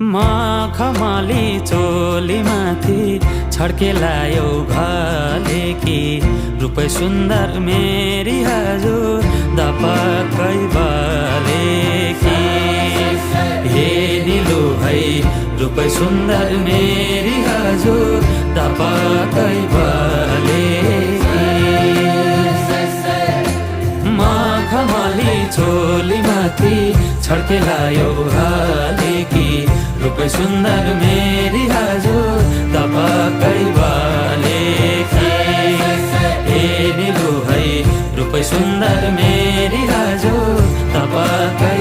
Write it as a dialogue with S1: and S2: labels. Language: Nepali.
S1: मखमली चोली माथि छड्केलायो घले कि रूप सुन्दर मेरी हजुर दपक्कै बले कि हे निलु है रूप सुन्दर मेरी हजुर दपक्कै बले मखमली चोली माथि छड्केलायो घले कि रूप सुन्दर मेरी हजुर दपक्कै बले कि हे निलु है रूप सुन्दर मेरी हजुर दपक्कै